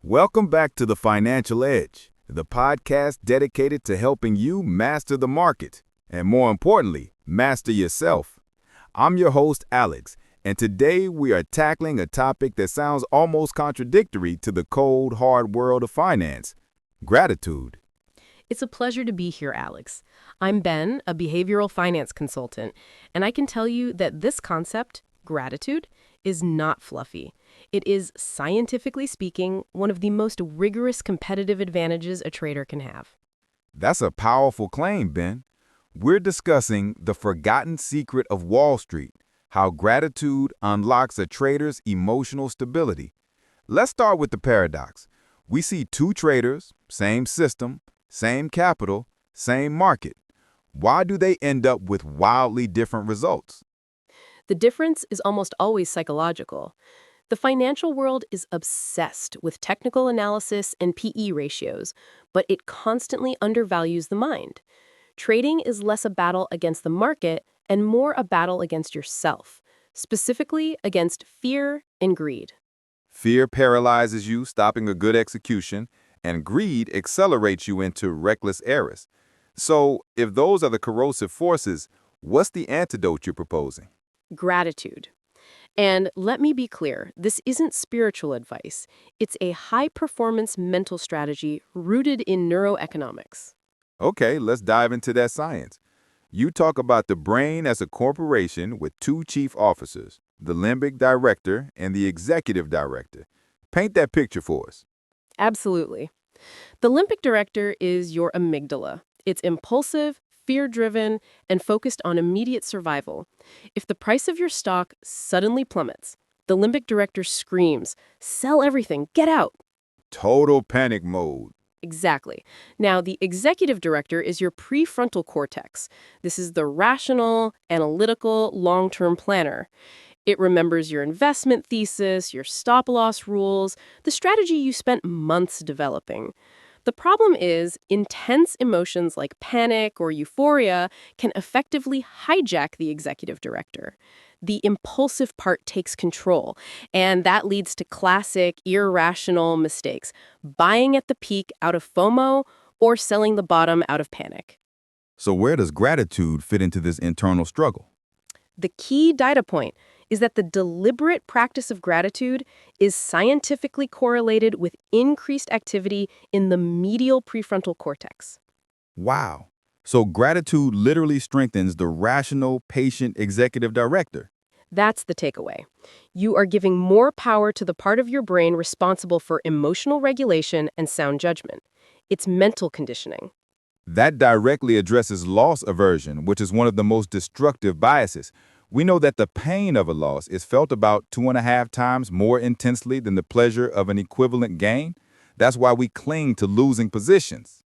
Welcome back to The Financial Edge, the podcast dedicated to helping you master the market and, more importantly, master yourself. I'm your host, Alex, and today we are tackling a topic that sounds almost contradictory to the cold, hard world of finance: gratitude. It's a pleasure to be here, Alex. I'm Ben, a behavioral finance consultant, and I can tell you that this concept, gratitude, is not fluffy. It is, scientifically speaking, one of the most rigorous competitive advantages a trader can have. That's a powerful claim, Ben. We're discussing the forgotten secret of Wall Street, how gratitude unlocks a trader's emotional stability. Let's start with the paradox. We see two traders, same system, same capital, same market. Why do they end up with wildly different results? The difference is almost always psychological. The financial world is obsessed with technical analysis and PE ratios, but it constantly undervalues the mind. Trading is less a battle against the market and more a battle against yourself, specifically against fear and greed. Fear paralyzes you, stopping a good execution, and greed accelerates you into reckless errors. So, if those are the corrosive forces, what's the antidote you're proposing? Gratitude. And let me be clear, this isn't spiritual advice. It's a high-performance mental strategy rooted in neuroeconomics. Okay, let's dive into that science. You talk about the brain as a corporation with two chief officers, the limbic director and the executive director. Paint that picture for us. Absolutely. The limbic director is your amygdala. It's impulsive, fear-driven, and focused on immediate survival. If the price of your stock suddenly plummets, the limbic director screams, "Sell everything, get out!" Total panic mode. Exactly. Now, the executive director is your prefrontal cortex. This is the rational, analytical, long-term planner. It remembers your investment thesis, your stop-loss rules, the strategy you spent months developing. The problem is, intense emotions like panic or euphoria can effectively hijack the executive director. The impulsive part takes control, and that leads to classic, irrational mistakes: buying at the peak out of FOMO or selling the bottom out of panic. So where does gratitude fit into this internal struggle? The key data point is that the deliberate practice of gratitude is scientifically correlated with increased activity in the medial prefrontal cortex. Wow. So gratitude literally strengthens the rational, patient executive director. That's the takeaway. You are giving more power to the part of your brain responsible for emotional regulation and sound judgment. It's mental conditioning. That directly addresses loss aversion, which is one of the most destructive biases. We know that the pain of a loss is felt about 2.5 times more intensely than the pleasure of an equivalent gain. That's why we cling to losing positions.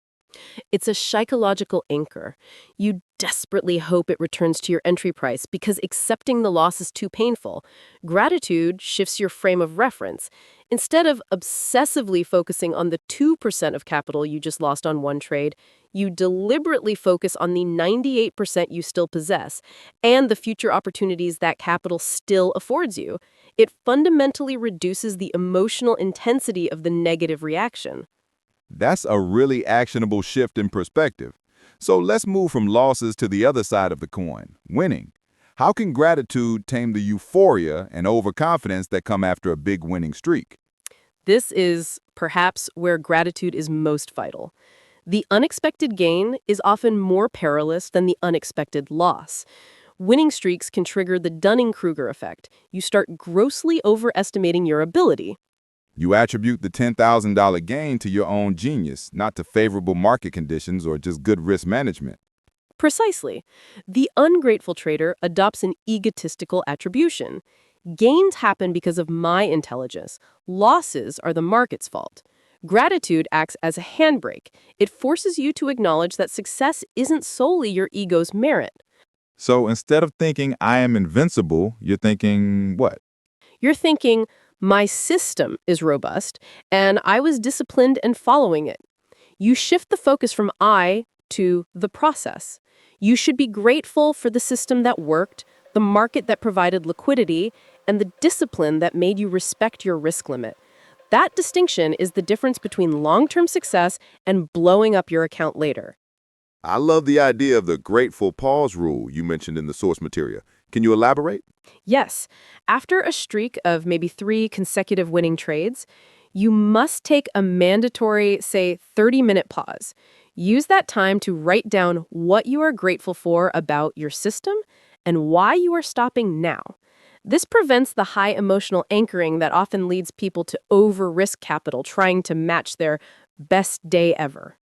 It's a psychological anchor. You desperately hope it returns to your entry price because accepting the loss is too painful. Gratitude shifts your frame of reference. Instead of obsessively focusing on the 2% of capital you just lost on one trade, you deliberately focus on the 98% you still possess and the future opportunities that capital still affords you. It fundamentally reduces the emotional intensity of the negative reaction. That's a really actionable shift in perspective. So let's move from losses to the other side of the coin, winning. How can gratitude tame the euphoria and overconfidence that come after a big winning streak? This is perhaps where gratitude is most vital. The unexpected gain is often more perilous than the unexpected loss. Winning streaks can trigger the Dunning-Kruger effect. You start grossly overestimating your ability. You attribute the $10,000 gain to your own genius, not to favorable market conditions or just good risk management. Precisely. The ungrateful trader adopts an egotistical attribution. Gains happen because of my intelligence. Losses are the market's fault. Gratitude acts as a handbrake. It forces you to acknowledge that success isn't solely your ego's merit. So instead of thinking I am invincible, you're thinking what? You're thinking, my system is robust, and I was disciplined and following it. You shift the focus from I to the process. You should be grateful for the system that worked, the market that provided liquidity, and the discipline that made you respect your risk limit. That distinction is the difference between long-term success and blowing up your account later. I love the idea of the grateful pause rule you mentioned in the source material. Can you elaborate? Yes, after a streak of maybe 3 consecutive winning trades, you must take a mandatory, say, 30-minute pause. Use that time to write down what you are grateful for about your system and why you are stopping now. This prevents the high emotional anchoring that often leads people to over-risk capital trying to match their best day ever.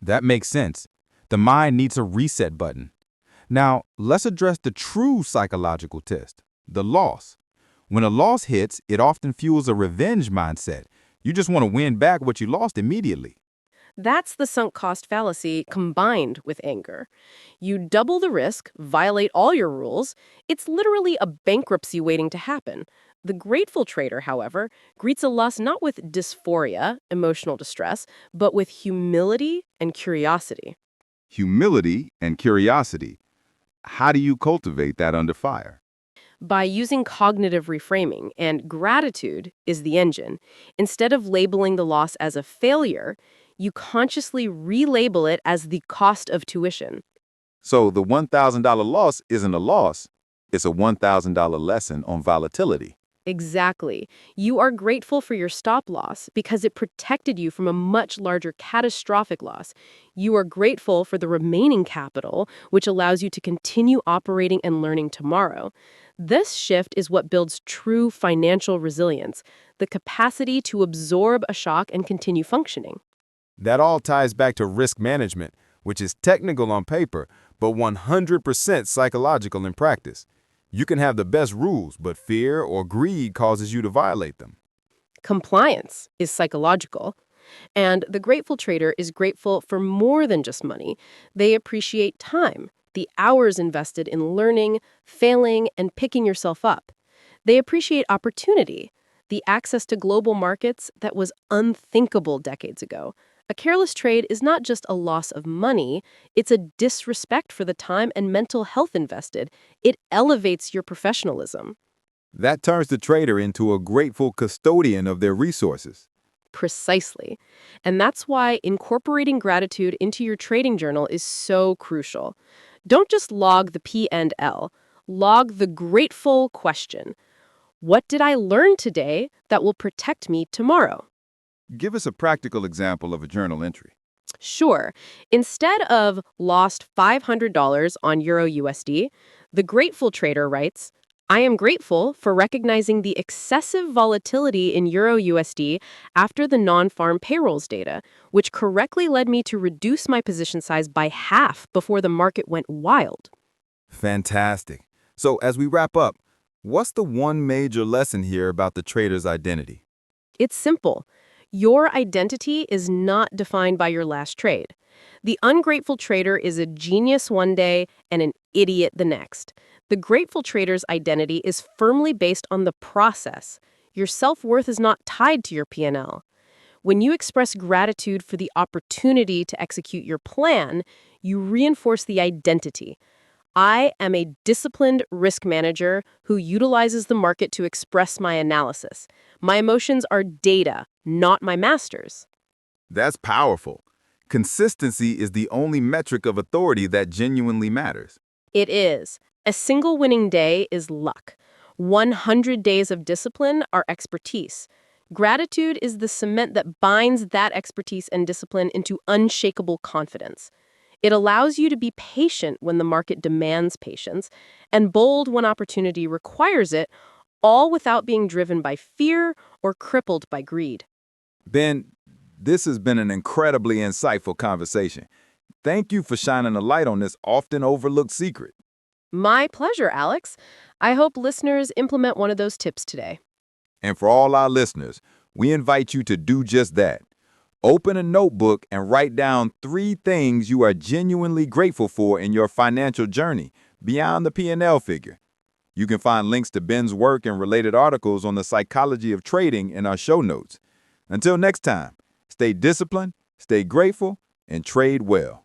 That makes sense. The mind needs a reset button. Now, let's address the true psychological test, the loss. When a loss hits, it often fuels a revenge mindset. You just want to win back what you lost immediately. That's the sunk cost fallacy combined with anger. You double the risk, violate all your rules. It's literally a bankruptcy waiting to happen. The grateful trader, however, greets a loss not with dysphoria, emotional distress, but with humility and curiosity. Humility and curiosity. How do you cultivate that under fire? By using cognitive reframing, and gratitude is the engine. Instead of labeling the loss as a failure, you consciously relabel it as the cost of tuition. So the $1,000 loss isn't a loss. It's a $1,000 lesson on volatility. Exactly. You are grateful for your stop loss because it protected you from a much larger catastrophic loss. You are grateful for the remaining capital, which allows you to continue operating and learning tomorrow. This shift is what builds true financial resilience, the capacity to absorb a shock and continue functioning. That all ties back to risk management, which is technical on paper, but 100% psychological in practice. You can have the best rules, but fear or greed causes you to violate them. Compliance is psychological. And the grateful trader is grateful for more than just money. They appreciate time, the hours invested in learning, failing, and picking yourself up. They appreciate opportunity, the access to global markets that was unthinkable decades ago. A careless trade is not just a loss of money, it's a disrespect for the time and mental health invested. It elevates your professionalism. That turns the trader into a grateful custodian of their resources. Precisely. And that's why incorporating gratitude into your trading journal is so crucial. Don't just log the P and L. Log the grateful question. What did I learn today that will protect me tomorrow? Give us a practical example of a journal entry. Sure. Instead of lost $500 on Euro USD, the grateful trader writes, I am grateful for recognizing the excessive volatility in Euro USD after the non-farm payrolls data, which correctly led me to reduce my position size by half before the market went wild. Fantastic. So as we wrap up, what's the one major lesson here about the trader's identity? It's simple. Your identity is not defined by your last trade. The ungrateful trader is a genius one day and an idiot the next. The grateful trader's identity is firmly based on the process. Your self-worth is not tied to your P&L. When you express gratitude for the opportunity to execute your plan, you reinforce the identity. I am a disciplined risk manager who utilizes the market to express my analysis. My emotions are data, not my masters. That's powerful. Consistency is the only metric of authority that genuinely matters. It is. A single winning day is luck. 100 days of discipline are expertise. Gratitude is the cement that binds that expertise and discipline into unshakable confidence. It allows you to be patient when the market demands patience, and bold when opportunity requires it, all without being driven by fear or crippled by greed. Ben, this has been an incredibly insightful conversation. Thank you for shining a light on this often overlooked secret. My pleasure, Alex. I hope listeners implement one of those tips today. And for all our listeners, we invite you to do just that. Open a notebook and write down 3 things you are genuinely grateful for in your financial journey, beyond the P&L figure. You can find links to Ben's work and related articles on the psychology of trading in our show notes. Until next time, stay disciplined, stay grateful, and trade well.